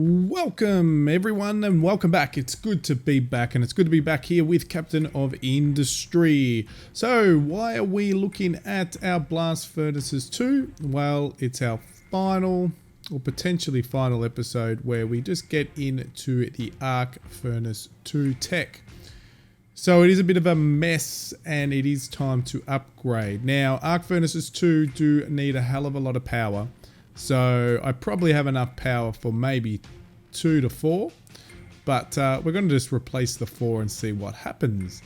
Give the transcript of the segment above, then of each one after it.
Welcome everyone and welcome back. It's good to be back, and it's good to be back here with Captain of Industry. So why are we looking at our blast furnaces 2? Well, it's our final or potentially final episode where we just get into the arc furnace 2 tech. So it is a bit of a mess and it is time to upgrade. Now arc furnaces 2 do need a hell of a lot of power. So I probably have enough power for maybe 2 to 4, but we're going to just replace the 4 and see what happens.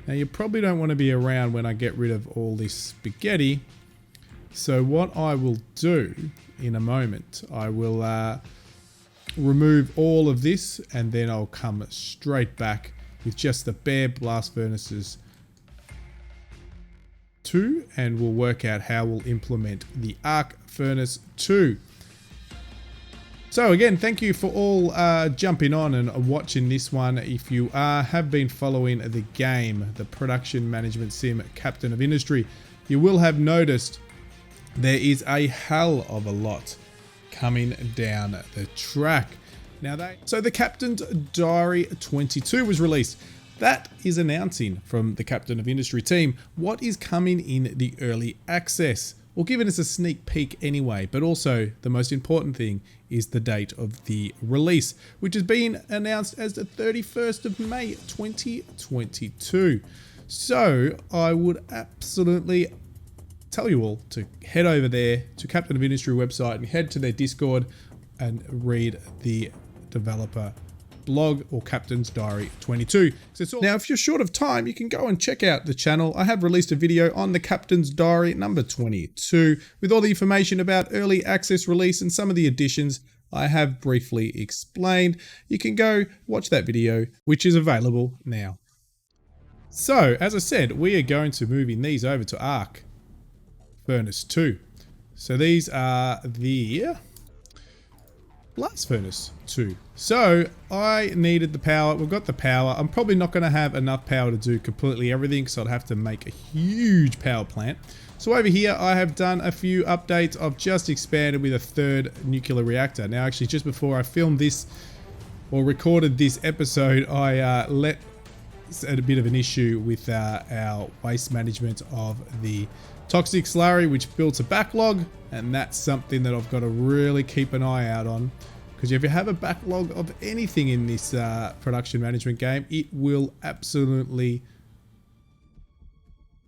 Now you probably don't want to be around when I get rid of all this spaghetti. So what I will do in a moment, I will remove all of this and then I'll come straight back with just the bare blast furnaces 2 and we'll work out how we'll implement the arc furnace 2. So again, thank you for all jumping on and watching this one. If you have been following the game, the production management sim Captain of Industry, you will have noticed there is a hell of a lot coming down the track. So the Captain's Diary 22 was released. That is announcing from the Captain of Industry team what is coming in the early access, or giving us a sneak peek anyway, but also the most important thing is the date of the release, which has been announced as the 31st of May 2022. So I would absolutely tell you all to head over there to Captain of Industry website and head to their Discord and read the developer blog or Captain's Diary 22. Now if you're short of time, you can go and check out the channel. I have released a video on the Captain's Diary number 22 with all the information about early access release and some of the additions I have briefly explained. You can go watch that video, which is available now. So as I said, we are going to moving these over to arc furnace 2. So these are the blast furnace 2. So I needed the power. We've got the power. I'm probably not going to have enough power to do completely everything, so I'd have to make a huge power plant. So over here I have done a few updates. I've just expanded with a 3rd nuclear reactor. Now actually just before I filmed this or recorded this episode, I let a bit of an issue with our waste management of the toxic slurry, which built a backlog, and that's something that I've got to really keep an eye out on, because if you have a backlog of anything in this production management game, it will absolutely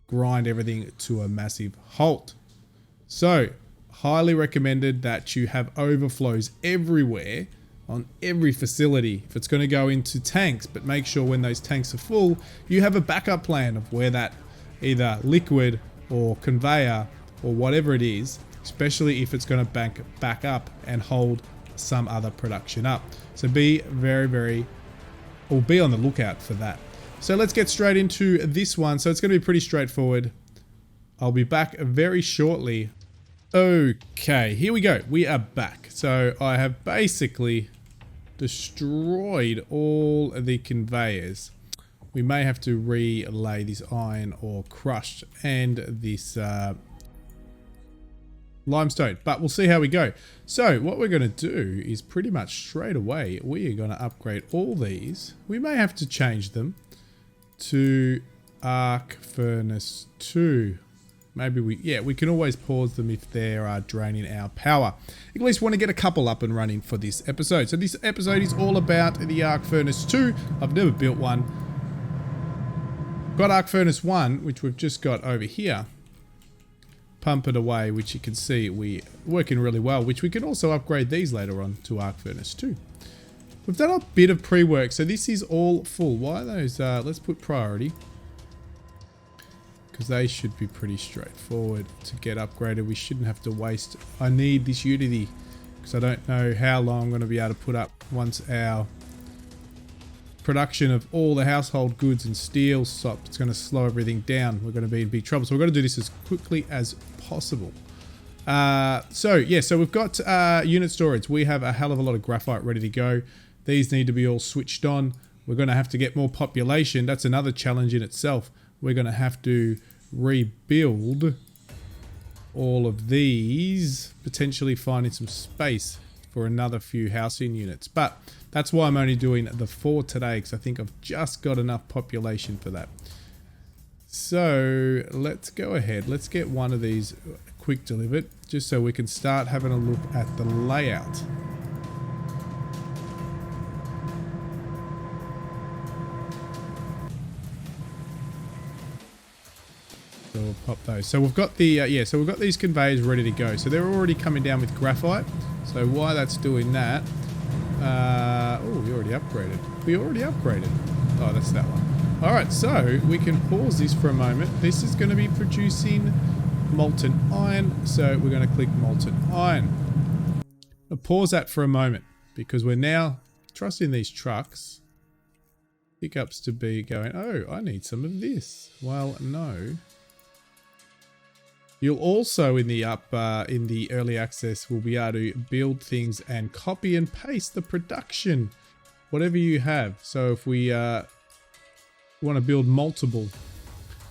grind everything to a massive halt. So highly recommended that you have overflows everywhere on every facility if it's going to go into tanks, but make sure when those tanks are full you have a backup plan of where that either liquid or conveyor or whatever it is, especially if it's going to back up and hold some other production up. So be be on the lookout for that. So let's get straight into this one. So it's going to be pretty straightforward. I'll be back very shortly. Okay, here we go. We are back. So I have basically destroyed all the conveyors. We may have to relay this iron ore crushed and this limestone, but we'll see how we go. So what we're going to do is pretty much straight away, we are going to upgrade all these. We may have to change them to arc furnace 2. Maybe we can always pause them if they're draining our power. At least want to get a couple up and running for this episode. So this episode is all about the arc furnace 2. I've never built one. Got arc furnace 1, which we've just got over here. Pump it away, which you can see we working really well, which we can also upgrade these later on to arc furnace 2. We've done a bit of pre-work, so this is all full. Why are those? Let's put priority, because they should be pretty straightforward to get upgraded. We shouldn't have to waste. I need this Unity because I don't know how long I'm going to be able to put up once our production of all the household goods and steel stops. It's going to slow everything down. We're going to be in big trouble. So we're going to do this as quickly as possible. So we've got unit storage. We have a hell of a lot of graphite ready to go. These need to be all switched on. We're going to have to get more population. That's another challenge in itself. We're going to have to rebuild all of these, potentially finding some space for another few housing units. But that's why I'm only doing the 4 today, because I think I've just got enough population for that. So let's go ahead. Let's get one of these quick delivered, just so we can start having a look at the layout. So we'll pop those. So we've got the so we've got these conveyors ready to go. So they're already coming down with graphite. So while that's doing that, oh, we already upgraded. We already upgraded. Oh, that's that one. All right, so we can pause this for a moment. This is going to be producing molten iron. So we're going to click molten iron. I'll pause that for a moment because we're now trusting these trucks pickups to be going, oh, I need some of this. Well, no. You'll also in the early access will be able to build things and copy and paste the production, whatever you have. So if we want to build multiple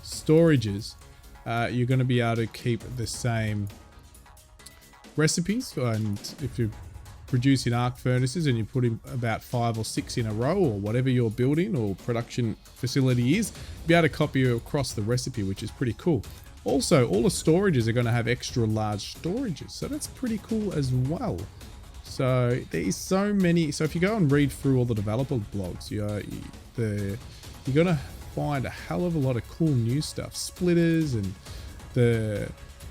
storages, you're going to be able to keep the same recipes. And if you're producing arc furnaces and you put in about 5 or 6 in a row, or whatever your building or production facility is, you'll be able to copy across the recipe, which is pretty cool. Also, all the storages are going to have extra large storages, so that's pretty cool as well. So there's so many. So if you go and read through all the developer blogs, you're going to find a hell of a lot of cool new stuff. Splitters and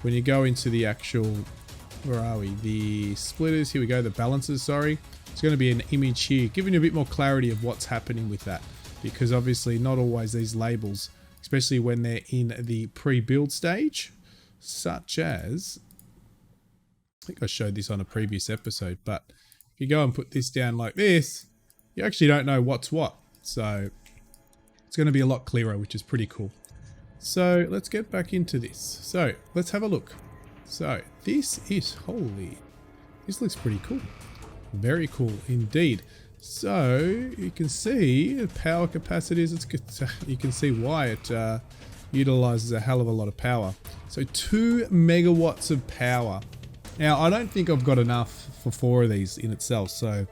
when you go into the actual, where are we? The splitters, here we go, the balancers, sorry. It's going to be an image here, giving you a bit more clarity of what's happening with that. Because obviously not always these labels, especially when they're in the pre-build stage, such as, I think I showed this on a previous episode, but if you go and put this down like this, you actually don't know what's what. So it's going to be a lot clearer, which is pretty cool. So let's get back into this. So let's have a look. So this is, holy, this looks pretty cool. Very cool indeed. So you can see the power capacities. It's good. You can see why it utilizes a hell of a lot of power. So 2 megawatts of power. Now I don't think I've got enough for 4 of these in itself. So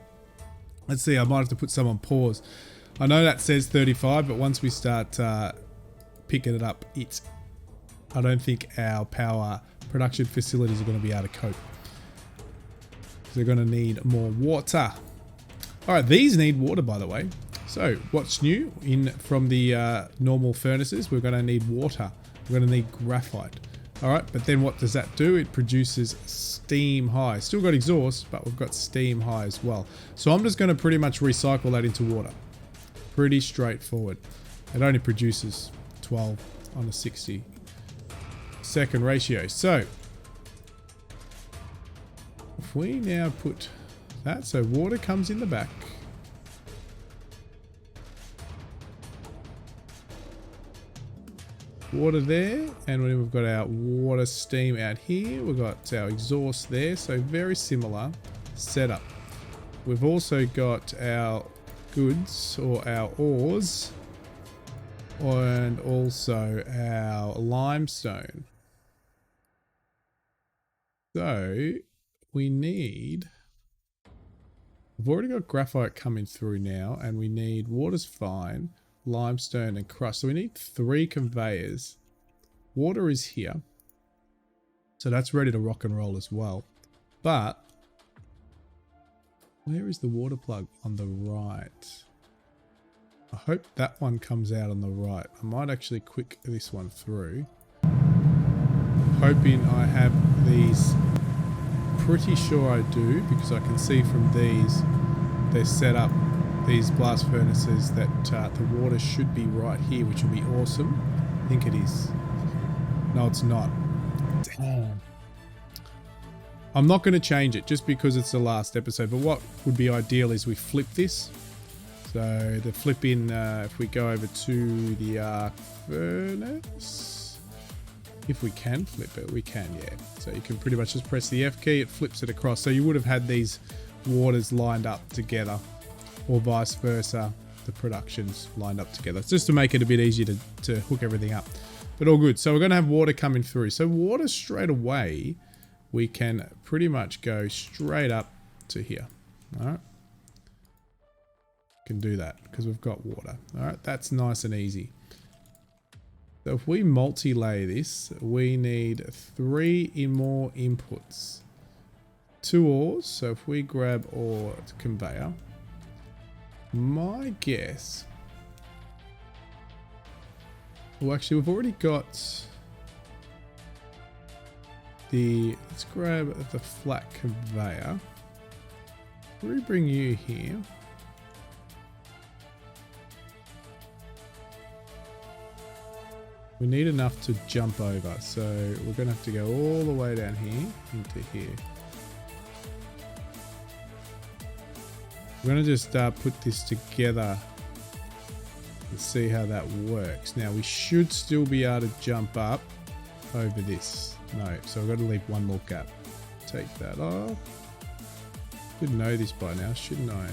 let's see. I might have to put some on pause. I know that says 35, but once we start picking it up, I don't think our power production facilities are going to be able to cope. They're going to need more water. All right, these need water, by the way. So what's new from the normal furnaces? We're going to need water. We're going to need graphite. All right, but then what does that do? It produces steam high. Still got exhaust, but we've got steam high as well. So I'm just going to pretty much recycle that into water. Pretty straightforward. It only produces 12 on a 60-second ratio. So if we now put that, so water comes in the back. Water there, and then we've got our water steam out here. We've got our exhaust there, so very similar setup. We've also got our goods, or our ores, and also our limestone. So we need, we've already got graphite coming through now, and we need water's fine, limestone and crust. So we need 3 conveyors. Water is here, so that's ready to rock and roll as well. But where is the water plug? On the right. I hope that one comes out on the right. I might actually quick this one through. Hoping I have these. Pretty sure I do, because I can see from these, they're set up, these blast furnaces, that the water should be right here, which will be awesome. I think it is. No, it's not. Damn. I'm not going to change it just because it's the last episode, but what would be ideal is we flip this. So the flip in, if we go over to the arc furnace, if we can flip it, we can, yeah. So you can pretty much just press the F key, it flips it across. So you would have had these waters lined up together, or vice versa, the productions lined up together. It's just to make it a bit easier to hook everything up. But all good. So we're going to have water coming through. So water straight away, we can pretty much go straight up to here. All right. Can do that because we've got water. All right, that's nice and easy. So if we multi-lay this, we need 3 more inputs. 2 ores. So if we grab ore conveyor, my guess. Well, actually, we've already got the. Let's grab the flat conveyor. We bring you here. We need enough to jump over, so we're going to have to go all the way down here into here. We're going to just put this together and see how that works. Now we should still be able to jump up over this. No, so I've got to leave one more gap. Take that off. Should know this by now, shouldn't I?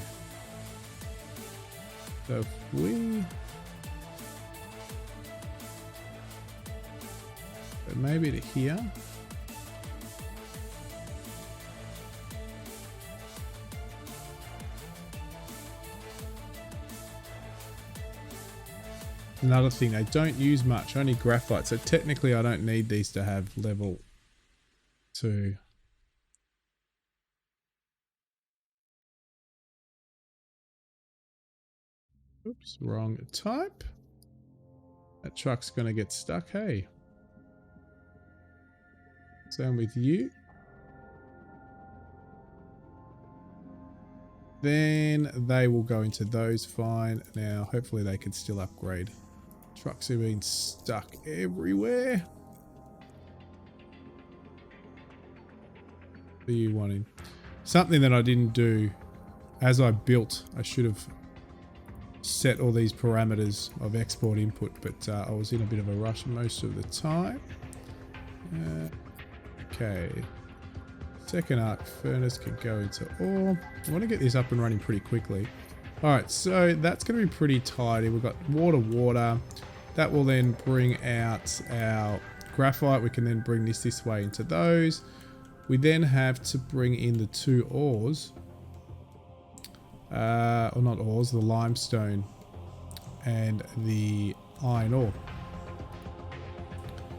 So if we... maybe to here. Another thing, I don't use much, only graphite, so technically I don't need these to have level 2. Oops, wrong type. That truck's gonna get stuck, hey. Same with you. Then they will go into those fine. Now, hopefully they can still upgrade. Trucks have been stuck everywhere. What are you wanting? Something that I didn't do as I built. I should have set all these parameters of export input, but I was in a bit of a rush most of the time. Okay. Second arc furnace can go into ore. I want to get this up and running pretty quickly. Alright, so that's going to be pretty tidy. We've got water. That will then bring out our graphite. We can then bring this way into those. We then have to bring in the 2 ores. Or not ores, the limestone and the iron ore.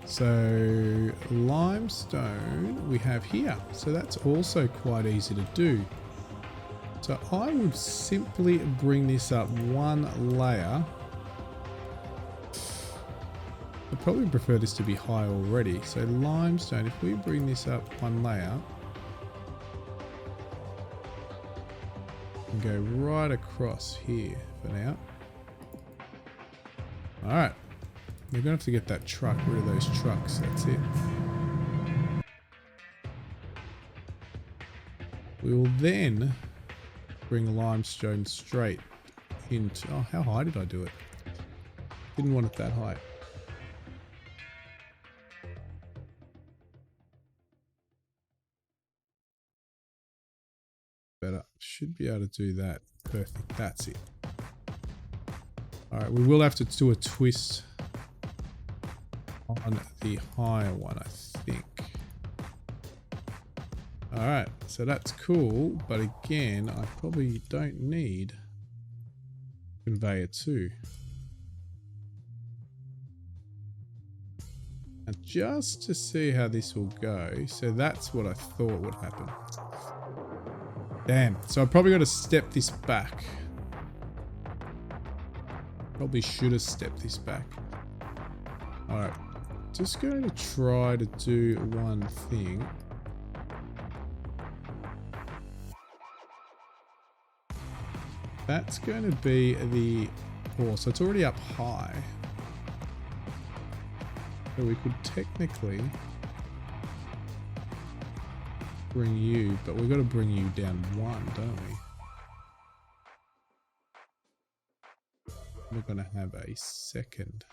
So limestone we have here, so that's also quite easy to do. So I would simply bring this up 1 layer. I'd probably prefer this to be high already. So limestone, if we bring this up 1 layer and go right across here for now. All right. We're going to have to get that truck, rid of those trucks, that's it. We will then bring limestone straight into... Oh, how high did I do it? Didn't want it that high. Better. Should be able to do that. Perfect, that's it. Alright, we will have to do a twist on the higher one, I think. Alright, so that's cool, but again, I probably don't need conveyor 2. And just to see how this will go, so that's what I thought would happen. Damn, so I probably got to step this back. Probably should have stepped this back. Alright. Just going to try to do one thing. That's going to be the ore. So it's already up high. So we could technically bring you, but we've got to bring you down 1, don't we? We're going to have a second.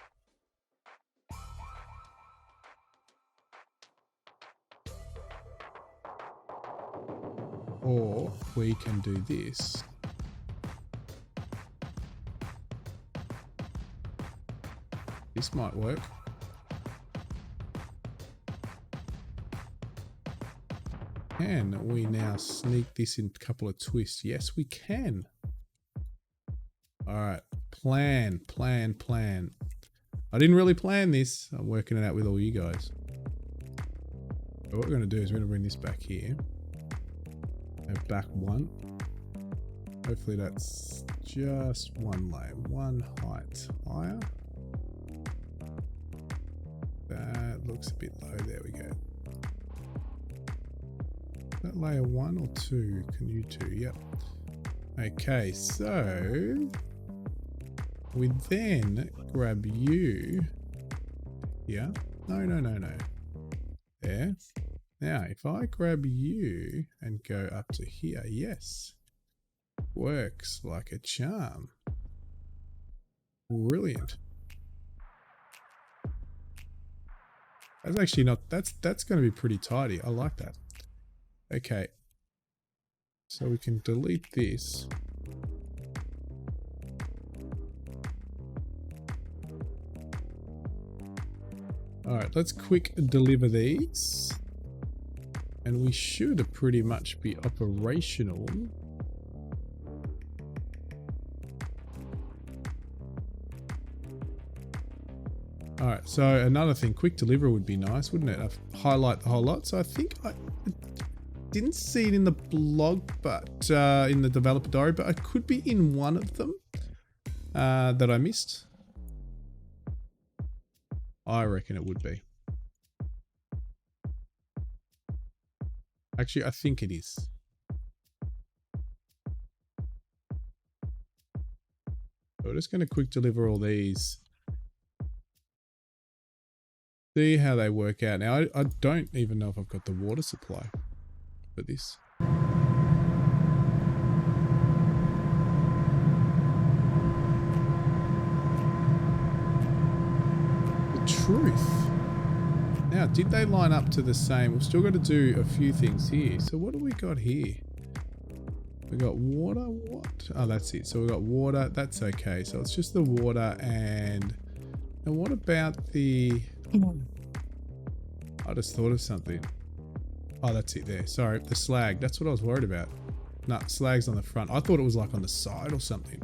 Or we can do this. This might work. Can we now sneak this in a couple of twists? Yes, we can. All right, plan. I didn't really plan this. I'm working it out with all you guys. So what we're going to do is we're going to bring this back here. Go back one. Hopefully that's just one layer, one height higher. That looks a bit low. There we go. Is that layer 1 or 2? Can you 2? Yep. Okay, so we then grab you. Yeah. No. There. Now, if I grab you and go up to here, yes. Works like a charm. Brilliant. That's actually not, that's going to be pretty tidy. I like that. Okay. So we can delete this. All right, let's quick deliver these. And we should pretty much be operational. All right, so another thing, quick deliver would be nice, wouldn't it? I've highlight the whole lot. So I think I didn't see it in the blog, but in the developer diary, but it could be in one of them that I missed. I reckon it would be. Actually, I think it is. So we're just going to quick deliver all these. See how they work out. Now, I don't even know if I've got the water supply for this. The truth. Now, did they line up to the same? We've still got to do a few things here. So what do we got here? We got water. What? Oh, that's it. So we got water. That's okay. So it's just the water and what about the... I just thought of something. Oh, that's it there. Sorry, the slag. That's what I was worried about. No, slag's on the front. I thought it was like on the side or something.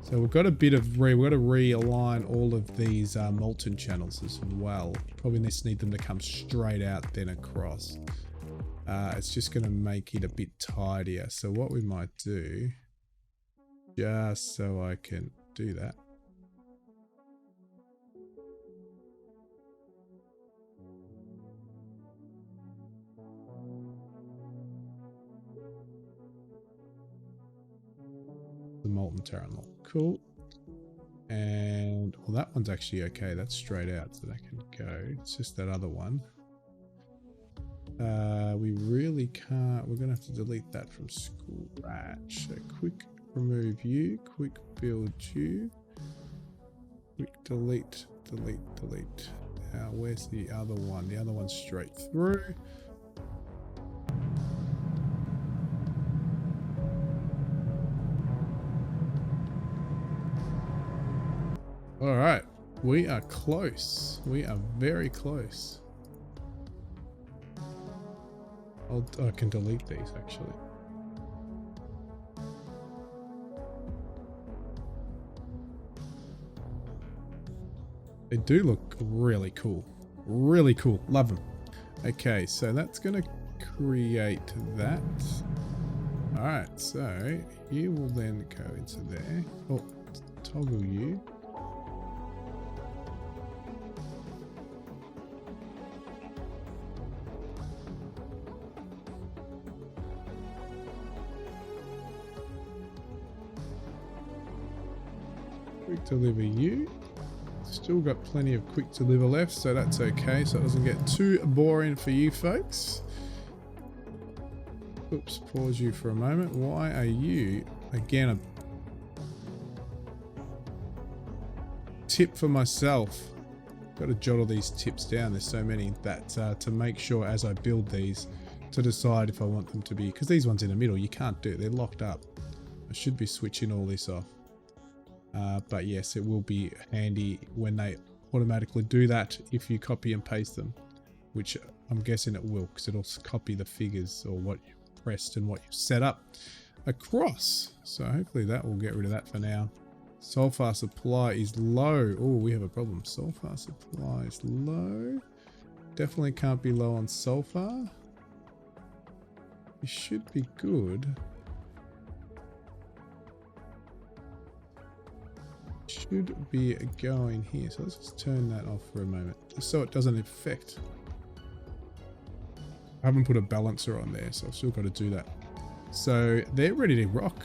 So we've got a bit of we've got to realign all of these molten channels as well. Probably just need them to come straight out then across. It's just going to make it a bit tidier. So what we might do, just so I can do that. The molten terminal. Cool. And well, that one's actually okay. That's straight out, so that can go. It's just that other one. We really can't. We're gonna have to delete that from scratch. So quick remove you. Quick build you. Quick delete. Now where's the other one? The other one's straight through. All right, we are close. We are very close. I can delete these actually. They do look really cool. Really cool. Love them. Okay, so that's going to create that. All right, so you will then go into there. Oh, toggle you. Quick deliver you. Still got plenty of quick deliver left, so that's okay. So it doesn't get too boring for you folks. Oops, pause you for a moment. Why are you, again, a tip for myself. Got to jot all these tips down. There's so many that to make sure as I build these to decide if I want them to be, because these ones in the middle, you can't do it. They're locked up. I should be switching all this off. But yes, it will be handy when they automatically do that if you copy and paste them, which I'm guessing it will, because it'll copy the figures or what you pressed and what you set up across. So hopefully that will get rid of that for now. Sulfur supply is low. Oh, we have a problem. Sulfur supply is low. Definitely can't be low on sulfur. It should be good. Should be going here. So let's just turn that off for a moment, just so it doesn't affect. I haven't put a balancer on there, so I've still got to do that. So they're ready to rock.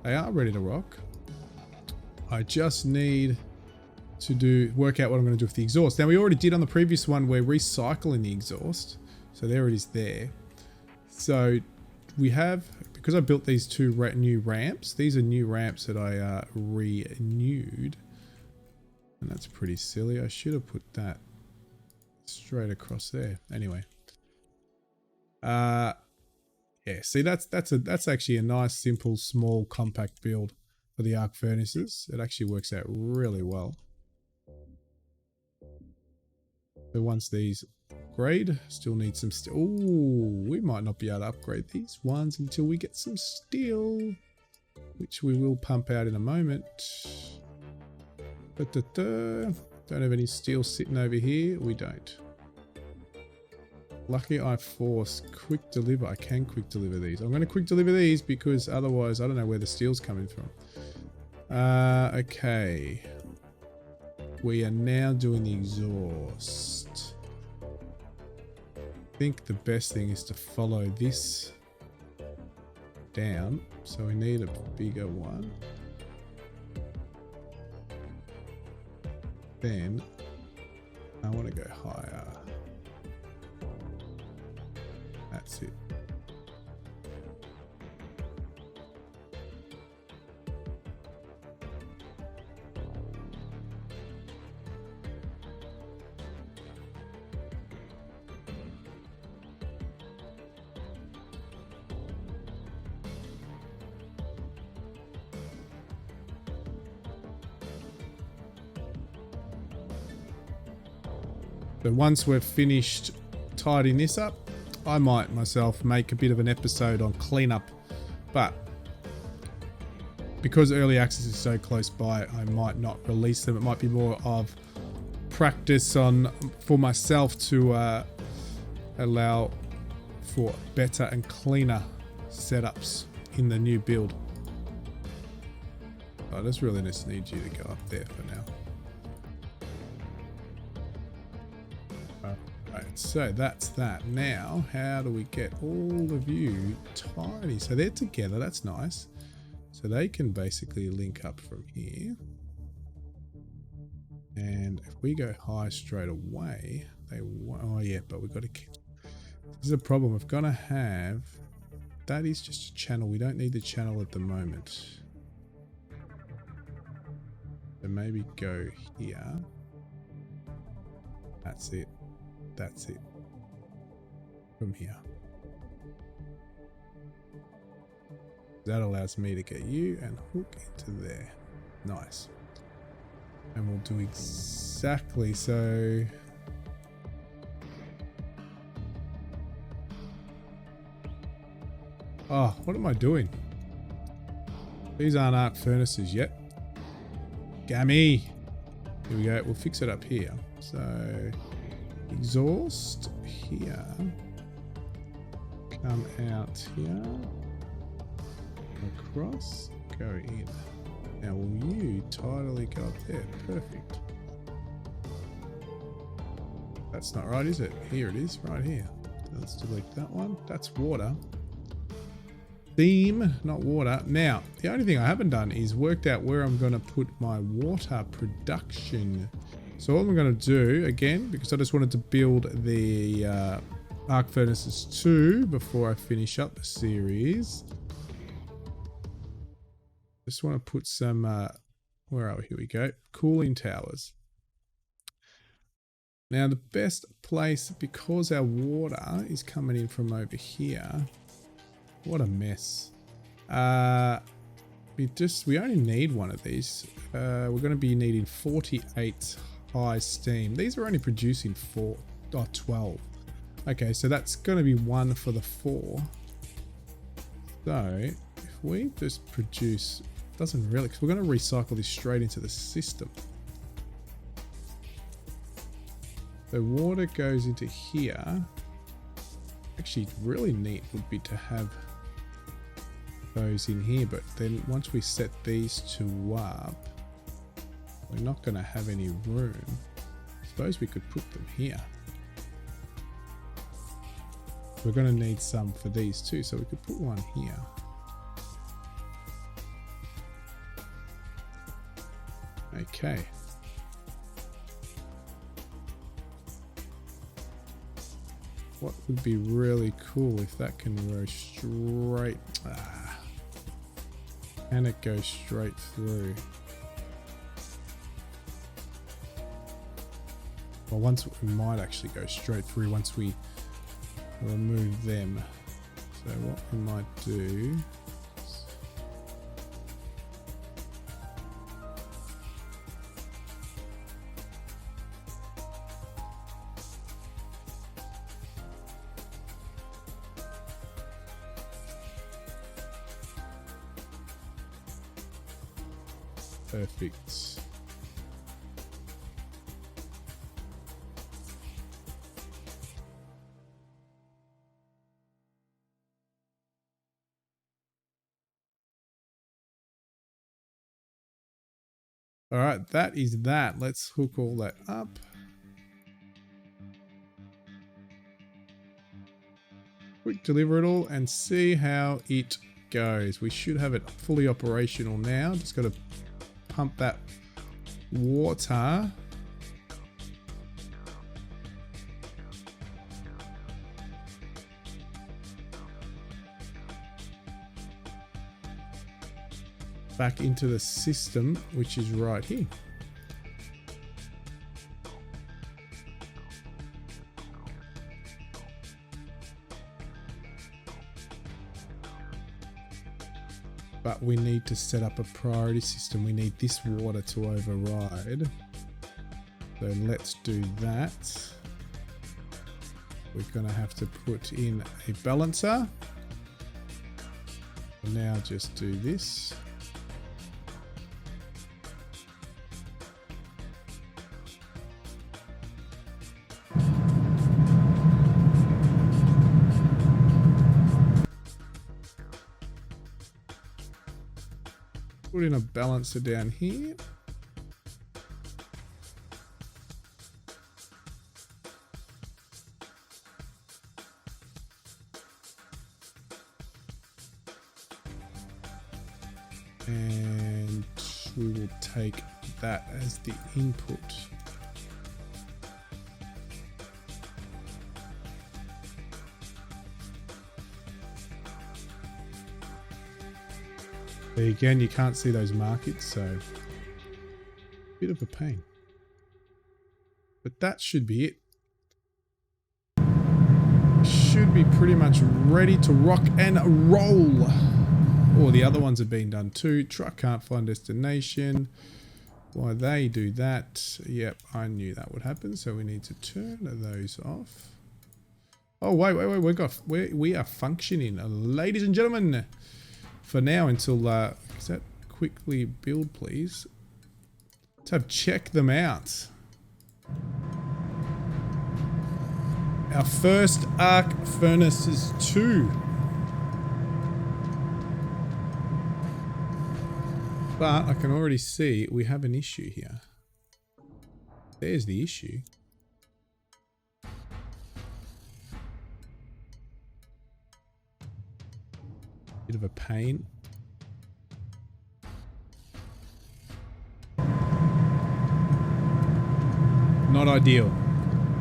They are ready to rock. I just need to work out what I'm going to do with the exhaust. Now we already did on the previous one, we're recycling the exhaust. So there it is there. So we have, because I built these two new ramps, these are new ramps that I renewed. And that's pretty silly. I should have put that straight across there. Anyway. Yeah, see that's actually a nice, simple, small, compact build for the arc furnaces. It actually works out really well. So once these upgrade, still need some steel. Ooh, we might not be able to upgrade these ones until we get some steel, which we will pump out in a moment. Don't have any steel sitting over here. We don't. Lucky I forced quick deliver. I can quick deliver these. I'm going to quick deliver these because otherwise I don't know where the steel's coming from. Okay. We are now doing the exhaust. I think the best thing is to follow this down. So we need a bigger one. Then I want to go higher. That's it. So once we've finished tidying this up, I might myself make a bit of an episode on cleanup, but because early access is so close by, I might not release them. It might be more of practice for myself to allow for better and cleaner setups in the new build. I just really just need you to go up there for now. So that's that. Now, how do we get all of you tidy? So they're together. That's nice. So they can basically link up from here. And if we go high straight away, they won't. Oh yeah, but we've got to. This is a problem. We've got to have. That is just a channel. We don't need the channel at the moment. So maybe go here. That's it. That's it. From here. That allows me to get you and hook into there. Nice. And we'll do exactly so. Oh, what am I doing? These aren't arc furnaces yet. Gammy. Here we go. We'll fix it up here. So exhaust here. Come out here. Across. Go in. Now will you tidily go up there? Perfect. That's not right, is it? Here it is, right here. Let's delete that one. That's water. Theme, not water. Now, the only thing I haven't done is worked out where I'm going to put my water production. So what I'm going to do, again, because I just wanted to build the arc furnaces 2 before I finish up the series. Just want to put some, where are we? Here we go. Cooling towers. Now the best place, because our water is coming in from over here. What a mess. We only need one of these. We're going to be needing 48 high steam. These are only producing 12. Okay, so that's going to be 1 for the 4. So if we just produce, doesn't really, because we're going to recycle this straight into the system. So water goes into here. Actually, really neat would be to have those in here, but then once we set these two up, we're not going to have any room. I suppose we could put them here. We're going to need some for these too, so we could put one here. Okay. What would be really cool if that can go straight... Can it go straight through? Well, once we might actually go straight through once we remove them. So what we might do... Perfect. All right, that is that. Let's hook all that up. Quick deliver it all and see how it goes. We should have it fully operational now. Just got to pump that water. Back into the system, which is right here. But we need to set up a priority system. We need this water to override. So let's do that. We're going to have to put in a balancer. Now just do this. Put in a balancer down here. And we will take that as the input. There again, you can't see those markings, so bit of a pain. But that should be it. Should be pretty much ready to rock and roll. Oh, the other ones have been done too. Truck can't find destination. Why they do that? Yep, I knew that would happen. So we need to turn those off. Oh, wait. We are functioning, ladies and gentlemen. For now, until is that quickly build, please. Let's have check them out. Our first arc furnaces 2. But I can already see we have an issue here. There's the issue. Bit of a pain. Not ideal.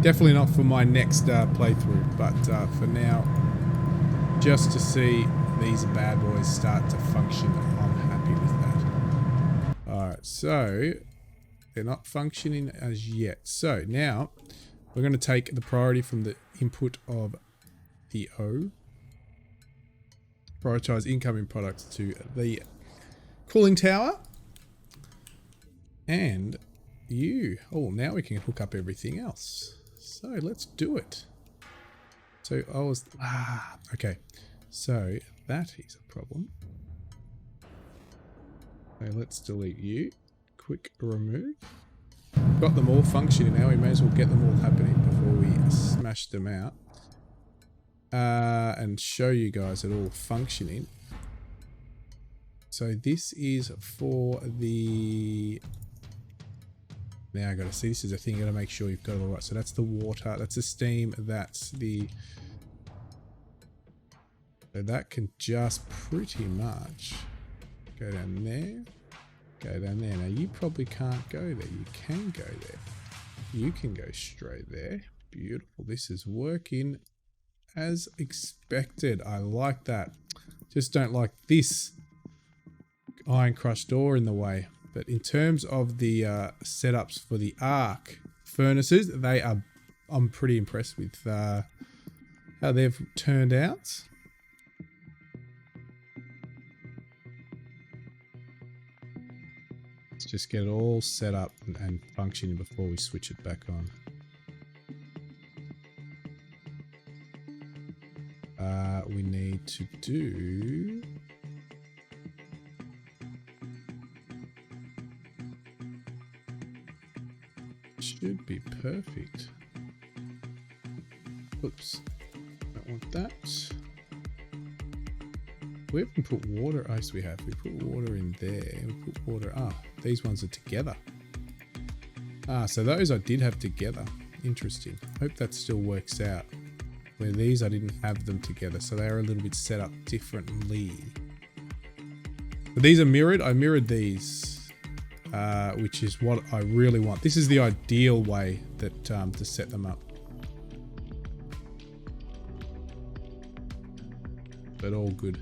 Definitely not for my next playthrough, but for now, just to see these bad boys start to function, I'm happy with that. Alright, so they're not functioning as yet. So now we're going to take the priority from the input of the O. Prioritize incoming products to the cooling tower. And now we can hook up everything else. So let's do it. So I was, okay. So that is a problem. So let's delete you. Quick remove. Got them all functioning now. We may as well get them all happening before we smash them out. And show you guys it all functioning. So this is for the... Now I gotta see, this is a thing, you gotta make sure you've got it all right. So that's the water, that's the steam, that's the... So that can just pretty much go down there, go down there. Now you probably can't go there, you can go there. You can go straight there. Beautiful, this is working as expected. I like that. Just don't like this iron crushed ore in the way. But in terms of the setups for the arc furnaces, I'm pretty impressed with how they've turned out. Let's just get it all set up and functioning before we switch it back on. We need to do... Should be perfect. Oops, don't want that. We haven't put water. Oh, yes, we have. We put water in there. We put water. These ones are together. So those I did have together. Interesting. Hope that still works out. Where these I didn't have them together, so they are a little bit set up differently. But these are mirrored. I mirrored these, which is what I really want. This is the ideal way that to set them up. But all good.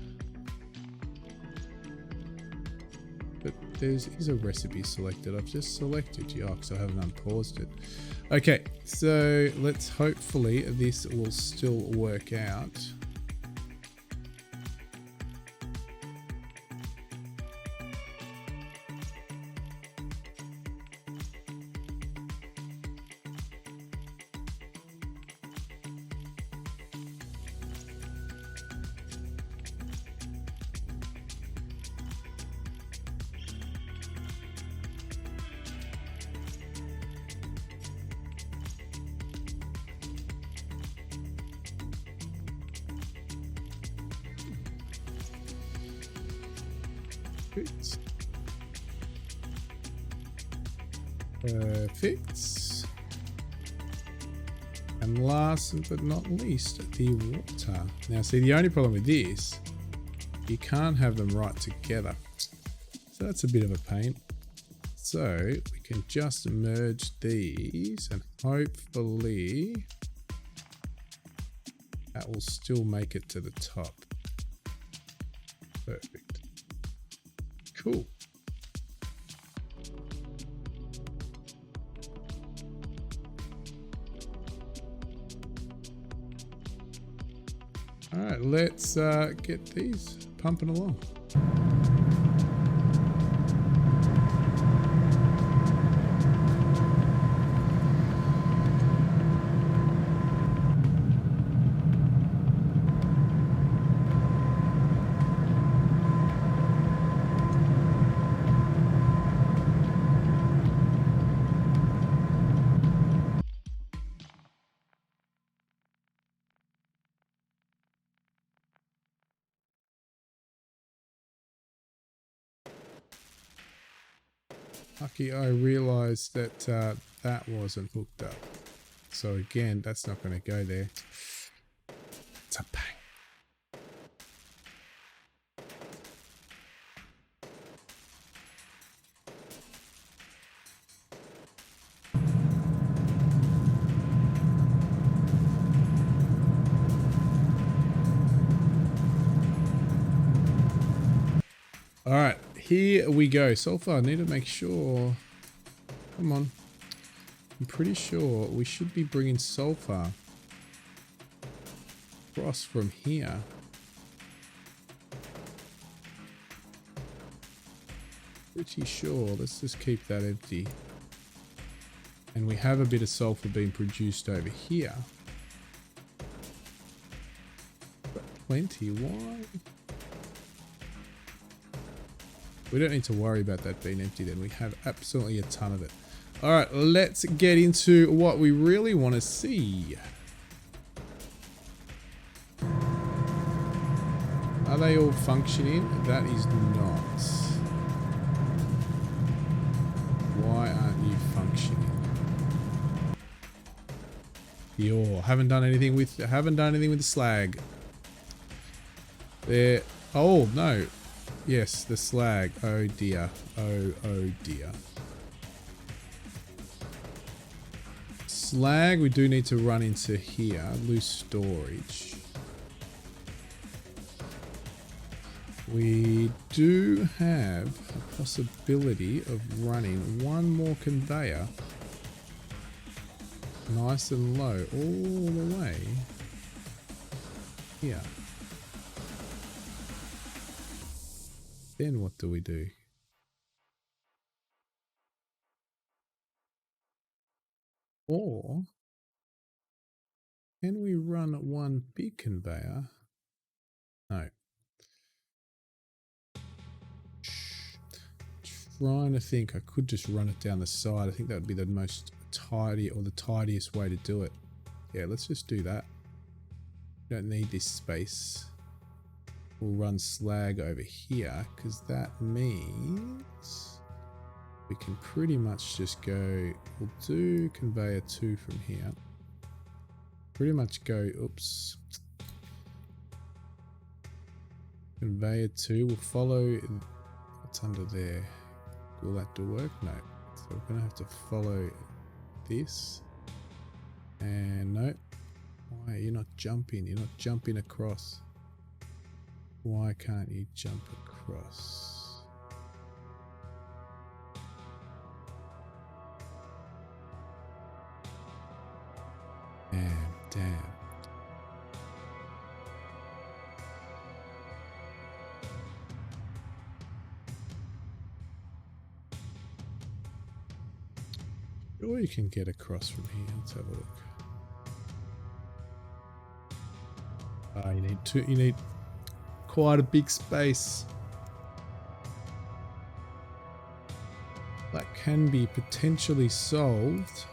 But there is a recipe selected. I've just selected because I haven't unpaused it. Okay, so let's hopefully this will still work out. Perfect. And last but not least, the water. Now see, the only problem with this, you can't have them right together. So that's a bit of a pain. So we can just merge these and hopefully that will still make it to the top. Perfect. Cool. All right, let's get these pumping along. Lucky I realized that that wasn't hooked up. So again, that's not going to go there. It's a pain. All right, here we go. So far, I need to make sure. Come on. I'm pretty sure we should be bringing sulfur across from here. Pretty sure. Let's just keep that empty. And we have a bit of sulfur being produced over here. plenty. Why? We don't need to worry about that being empty then. We have absolutely a ton of it. All right, let's get into what we really want to see. Are they all functioning? That is not. Why aren't you functioning? Yo, haven't done anything with the slag. There. Oh no. Yes, the slag. Oh dear. Oh dear. Slag we do need to run into here. Loose storage. We do have a possibility of running one more conveyor nice and low all the way here. Then what do we do? Or can we run one big conveyor? No. Trying to think, I could just run it down the side. I think that would be the most tidy or the tidiest way to do it. Yeah, let's just do that. We don't need this space. We'll run slag over here because that means we can pretty much just go, we'll do conveyor 2 from here. Pretty much go, oops. Conveyor 2 will follow, what's under there? Will that do work? No. So we're going to have to follow this. And no. Why are you not jumping? You're not jumping across. Why can't you jump across? Damn. Or you can get across from here. Let's have a look. Ah, you need quite a big space. That can be potentially solved.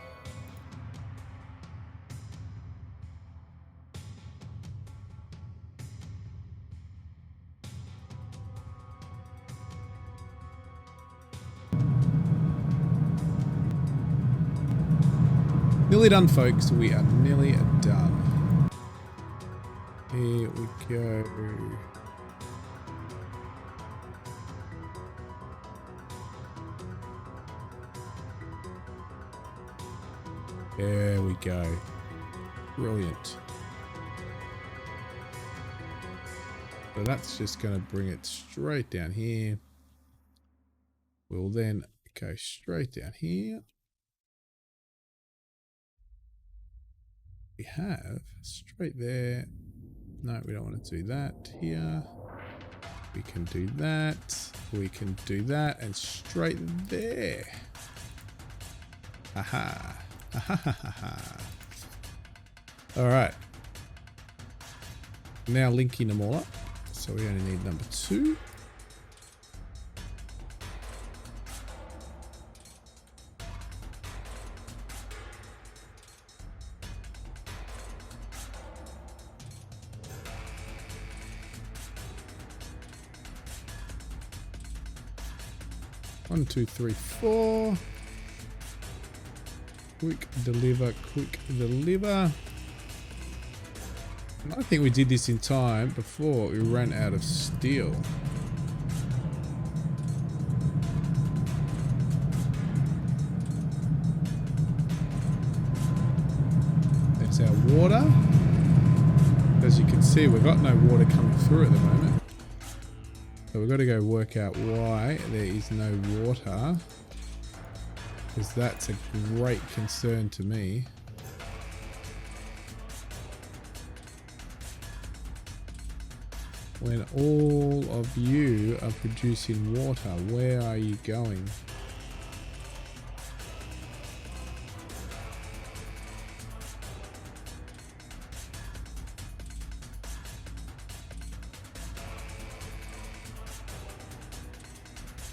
Nearly done, folks. We are nearly done. Here we go. There we go. Brilliant. So that's just going to bring it straight down here. We'll then go straight down here. We have straight there. No, we don't want to do that here. We can do that. We can do that and straight there. Aha. All right. Now linking them all up. So we only need number 2. One, two, three, 4. Quick deliver, quick deliver. And I think we did this in time before we ran out of steel. That's our water. As you can see, we've got no water coming through at the moment. So we've got to go work out why there is no water, because that's a great concern to me. When all of you are producing water, where are you going?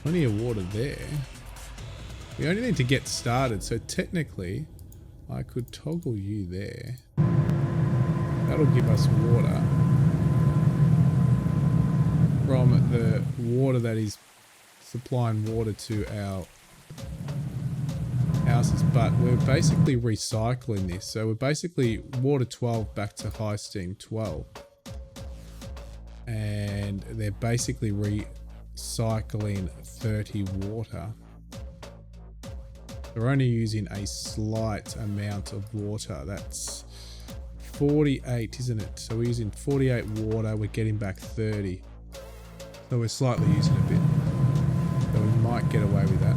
Plenty of water there. We only need to get started, so technically I could toggle you there. That'll give us water from the water that is supplying water to our houses, but we're basically recycling this. So we're basically water 12 back to high steam 12. And they're basically recycling 30 water. We're only using a slight amount of water. That's 48, isn't it? So we're using 48 water, we're getting back 30. So we're slightly using a bit. So we might get away with that.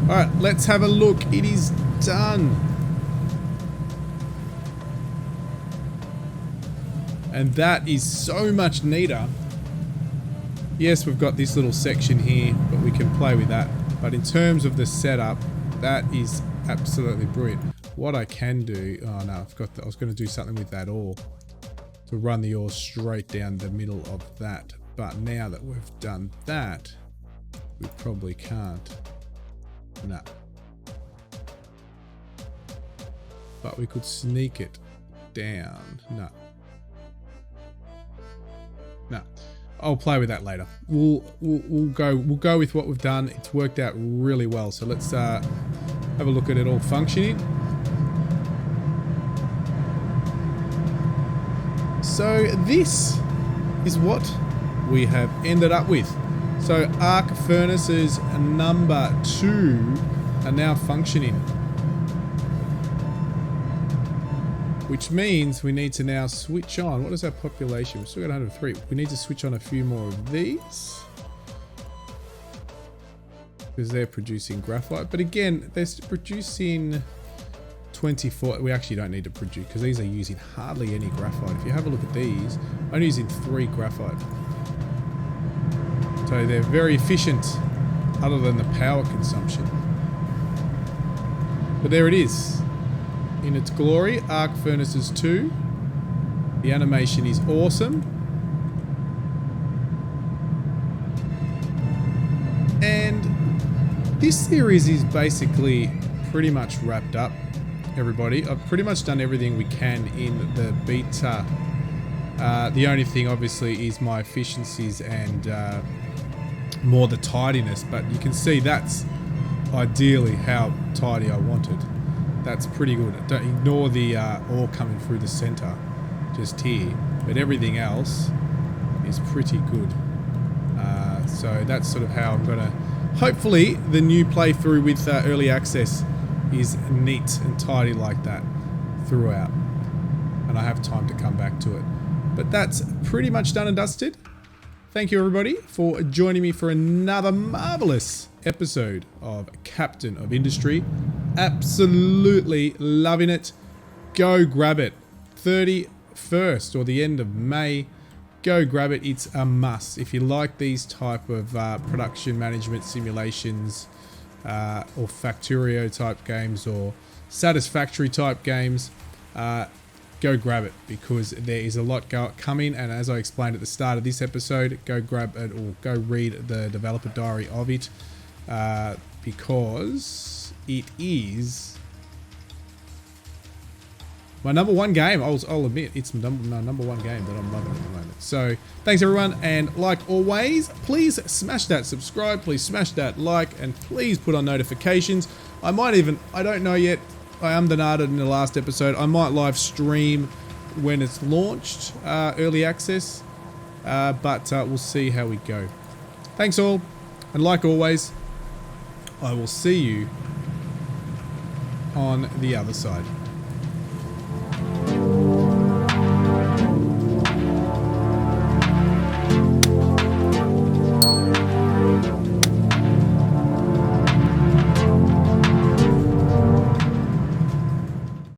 Alright, let's have a look. It is done. And that is so much neater. Yes, we've got this little section here, but we can play with that. But in terms of the setup, that is absolutely brilliant. What I can do, oh no, I was going to do something with that ore to run the ore straight down the middle of that. But now that we've done that, we probably can't. No. But we could sneak it down. No. No. I'll play with that later. We'll go with what we've done. It's worked out really well. So let's have a look at it all functioning. So this is what we have ended up with. So arc furnaces number 2 are now functioning, which means we need to now switch on. What is our population? We've still got 103. We need to switch on a few more of these because they're producing graphite. But again, they're producing 24. We actually don't need to produce because these are using hardly any graphite. If you have a look at these, I'm using 3 graphite. So they're very efficient other than the power consumption. But there it is. In its glory, Arc Furnaces 2. The animation is awesome. And this series is basically pretty much wrapped up, everybody. I've pretty much done everything we can in the beta. The only thing obviously is my efficiencies and more the tidiness, but you can see that's ideally how tidy I wanted. That's pretty good. Don't ignore the ore coming through the center just here, but everything else is pretty good. So that's sort of how I'm gonna, hopefully the new playthrough with early access is neat and tidy like that throughout, and I have time to come back to it. But that's pretty much done and dusted. Thank you everybody for joining me for another marvelous episode of Captain of Industry. Absolutely loving it. Go grab it. 31st or the end of May. Go grab it. It's a must. If you like these type of production management simulations or Factorio type games or Satisfactory type games, go grab it because there is a lot coming, and as I explained at the start of this episode, go grab it or go read the developer diary of it because it is my number 1 game. I'll admit it's my number 1 game that I'm loving at the moment. So thanks everyone, and like always, please smash that subscribe, please smash that like, and please put on notifications. I might even, I don't know yet, I undernarded in the last episode, I might live stream when it's launched, early access, but we'll see how we go. Thanks all, and like always, I will see you on the other side.